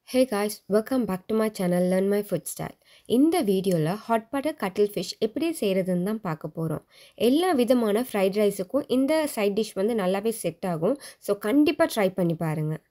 Hey guys, welcome back to my channel Learn My Food Style. இந்த வீடியோவில் hot butter கட்டில் fish எப்படி செய்கிறதுன்னு தான் பார்க்க போகிறோம். எல்லா விதமான ஃப்ரைட் ரைஸுக்கும் இந்த சைட் டிஷ் வந்து நல்லாவே செட் ஆகும். ஸோ கண்டிப்பாக ட்ரை பண்ணி பாருங்கள்.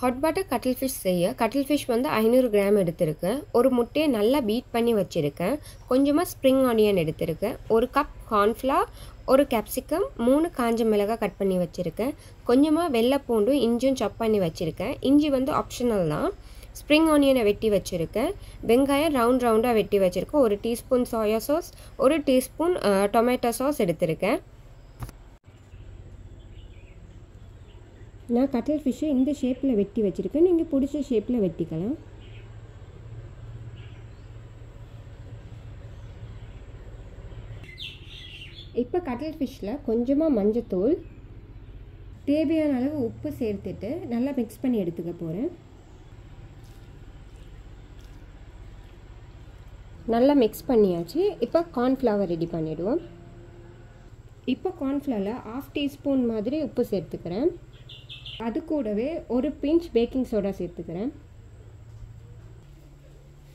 ஹாட் பட்டர் கட்டில் ஃபிஷ் செய்ய கட்டில் ஃபிஷ் வந்து 500 கிராம் எடுத்திருக்கேன். ஒரு முட்டையை நல்லா பீட் பண்ணி வச்சுருக்கேன். கொஞ்சமாக ஸ்ப்ரிங் ஆனியன் எடுத்திருக்கேன். ஒரு கப் கார்ன்ஃப்ளவர், ஒரு கேப்சிகம், 3 காஞ்ச மிளகாய் கட் பண்ணி வச்சுருக்கேன். கொஞ்சமாக வெள்ளை பூண்டும் இஞ்சியும் சாப் பண்ணி வச்சுருக்கேன். இஞ்சி வந்து ஆப்ஷனல் தான். ஸ்ப்ரிங் ஆனியனை வெட்டி வச்சுருக்கேன். வெங்காயம் ரவுண்டாக வெட்டி வச்சுருக்கேன். ஒரு டீஸ்பூன் சோயா சாஸ், ஒரு டீஸ்பூன் டொமேட்டோ சாஸ் எடுத்திருக்கேன். நான் கட்டில் ஃபிஷ்ஷை இந்த ஷேப்பில் வெட்டி வச்சுருக்கேன். நீங்கள் பிடிச்ச ஷேப்பில் வெட்டிக்கலாம். இப்போ கட்டில் ஃபிஷ்ஷில் கொஞ்சமாக மஞ்சத்தூள், தேவையான அளவு உப்பு சேர்த்துட்டு நல்லா மிக்ஸ் பண்ணி எடுத்துக்க போகிறேன். நல்லா மிக்ஸ் பண்ணியாச்சு. இப்போ கார்ன்ஃப்ளவர் ரெடி பண்ணிவிடுவோம். இப்போ கார்ன்ஃப்ளவரில் 1/2 டீஸ்பூன் மாதிரி உப்பு சேர்த்துக்கிறேன். அது கூடவே ஒரு பிஞ்ச் பேக்கிங் சோடா சேர்த்துக்கிறேன்.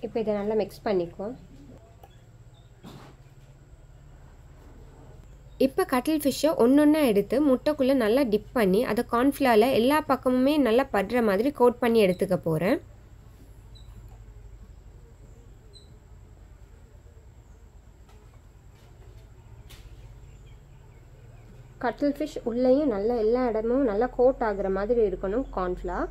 இப்போ இதை நல்லா மிக்ஸ் பண்ணிக்குவோம். இப்போ கட்டில் ஃபிஷ்ஷை ஒன்றா எடுத்து முட்டைக்குள்ளே நல்லா டிப் பண்ணி அதை கார்ன்ஃப்ளவரில் எல்லா பக்கமுமே நல்லா படுற மாதிரி கோட் பண்ணி எடுத்துக்க போகிறேன். கட்டில் ஃபிஷ் உள்ளேயும் நல்லா எல்லா இடமும் நல்லா கோட் ஆகுற மாதிரி இருக்கணும் கார்ன்ஃப்ளவர்.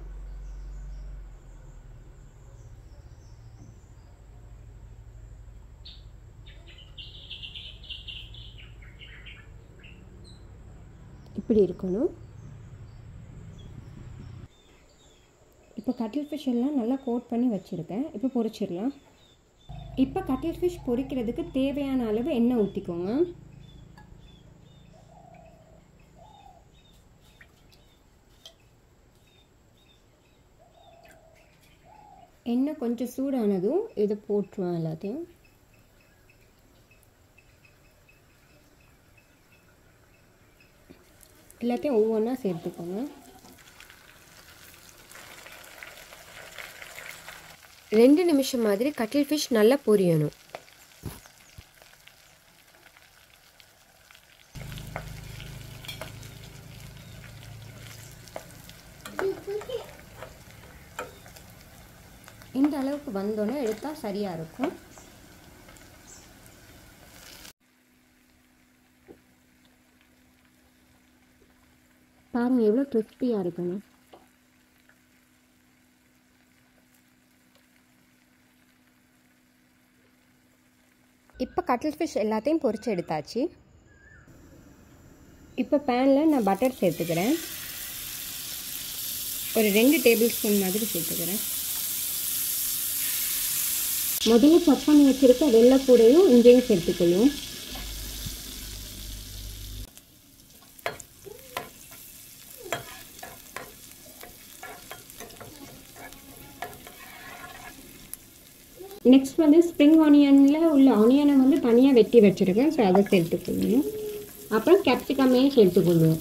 இப்படி இருக்கணும். இப்போ கட்டில் ஃபிஷ் எல்லாம் நல்லா கோட் பண்ணி வச்சுருக்கேன். இப்போ பொரிச்சிடலாம். இப்போ கட்டில் ஃபிஷ் பொரிக்கிறதுக்கு தேவையான அளவு எண்ணெய் ஊற்றிக்கோங்க. எண்ணெய் கொஞ்சம் சூடானதும் இதை போட்டுருவோம். எல்லாத்தையும் ஒவ்வொன்றா சேர்த்துக்கோங்க. 2 நிமிஷம் மாதிரி கட்டில் ஃபிஷ் நல்லா பொரியணும். இந்த அளவுக்கு வந்தோன்னே எடுத்தால் சரியாக இருக்கும். பாருங்கள் எவ்வளோ கிறிஸ்பியாக இருக்கணும். இப்போ கட்டில் ஃபிஷ் எல்லாத்தையும் பொரிச்சு எடுத்தாச்சு. இப்போ பேனில் நான் பட்டர் சேர்த்துக்கிறேன். ஒரு 2 டேபிள் ஸ்பூன் மாதிரி சேர்த்துக்கிறேன். முதல்ல சாப் பண்ணி வச்சுருக்க வெள்ளைப்பூடையும் இஞ்சியும் சேர்த்துக்கணும். நெக்ஸ்ட் வந்து ஸ்ப்ரிங் ஆனியனில் உள்ள ஆனியனை வந்து தனியாக வெட்டி வச்சுருக்கேன். ஸோ அதை சேர்த்துக்கணும். அப்புறம் கேப்சிகமையும் சேர்த்துக்கணும்.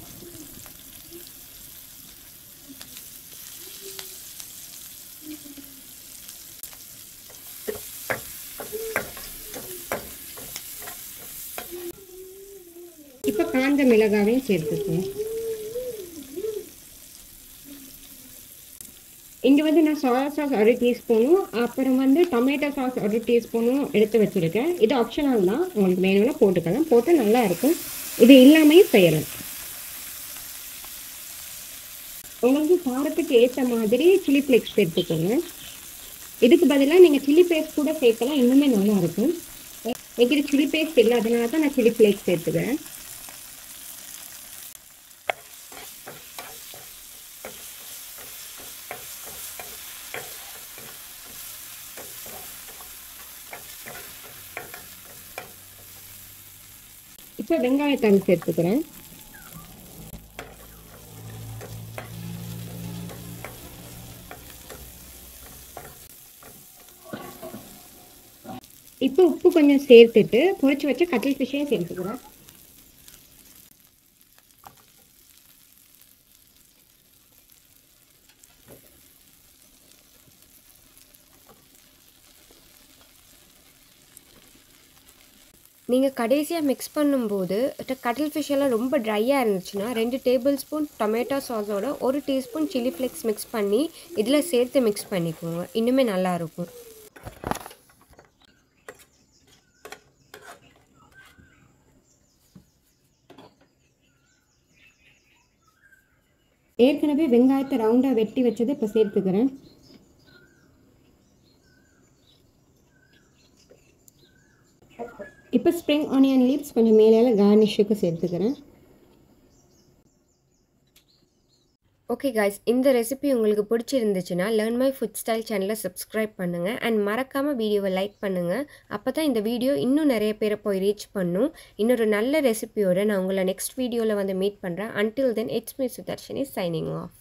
இப்போ காஞ்ச மிளகாவையும் சேர்த்துக்குவோம். இங்கே வந்து நான் சோயா சாஸ் 1 டீஸ்பூனும் அப்புறம் வந்து டொமேட்டோ சாஸ் 1 டீஸ்பூனும் எடுத்து வச்சுருக்கேன். இது ஆப்ஷனல் தான், உங்களுக்கு வேணும்னா போட்டுக்கலாம். போட்டு நல்லா இருக்கும். இது இல்லாமையும் செய்யலாம். உங்களுக்கு காரத்துக்கு ஏற்ற மாதிரி சில்லி ஃப்ளேக்ஸ் சேர்த்துக்கோங்க. இதுக்கு பதிலாக நீங்கள் சில்லி பேஸ்ட் கூட சேர்க்கலாம், இன்னுமே நல்லா இருக்கும். எங்கிட்ட சில்லி பேஸ்ட் இல்லை, அதனால தான் நான் சில்லி ஃப்ளேக்ஸ் சேர்த்துக்கிறேன். இப்போ வெங்காயத்தாள் சேர்த்துக்கிறேன். இப்போ உப்பு கொஞ்சம் சேர்த்துட்டு பொரிச்சு வச்ச கட்டில் ஃபிஷ்ஷையும் சேர்த்துக்கிறேன். நீங்கள் கடைசியாக மிக்ஸ் பண்ணும்போது கட்டில் ஃபிஷ் எல்லாம் ரொம்ப ட்ரையாக இருந்துச்சுன்னா 2 டேபிள் ஸ்பூன் டொமேட்டோ சாஸோட 1 டீஸ்பூன் சில்லி ஃப்ளேக்ஸ் மிக்ஸ் பண்ணி இதில் சேர்த்து மிக்ஸ் பண்ணிக்கோங்க. இன்னுமே நல்லாயிருக்கும். ஏற்கனவே வெங்காயத்தை ரவுண்டாக வெட்டி வச்சதை இப்போ சேர்த்துக்கிறேன். இப்போ ஸ்ப்ரிங் ஆனியன் லீவ்ஸ் கொஞ்சம் மேலே கார்னிஷுக்கு சேர்த்துக்கிறேன். ஓகே காய்ஸ், இந்த ரெசிபி உங்களுக்கு பிடிச்சிருந்துச்சுன்னா லேர்ன் மை ஃபுட் ஸ்டைல் சேனலை சப்ஸ்கிரைப் பண்ணுங்கள் அண்ட் மறக்காமல் வீடியோவை லைக் பண்ணுங்கள். அப்போ தான் இந்த வீடியோ இன்னும் நிறைய பேரை போய் ரீச் பண்ணும். இன்னொரு நல்ல ரெசிபியோடு நான் உங்களை நெக்ஸ்ட் வீடியோவில் வந்து மீட் பண்ணுறேன். Until then it's me Sudharshini signing off.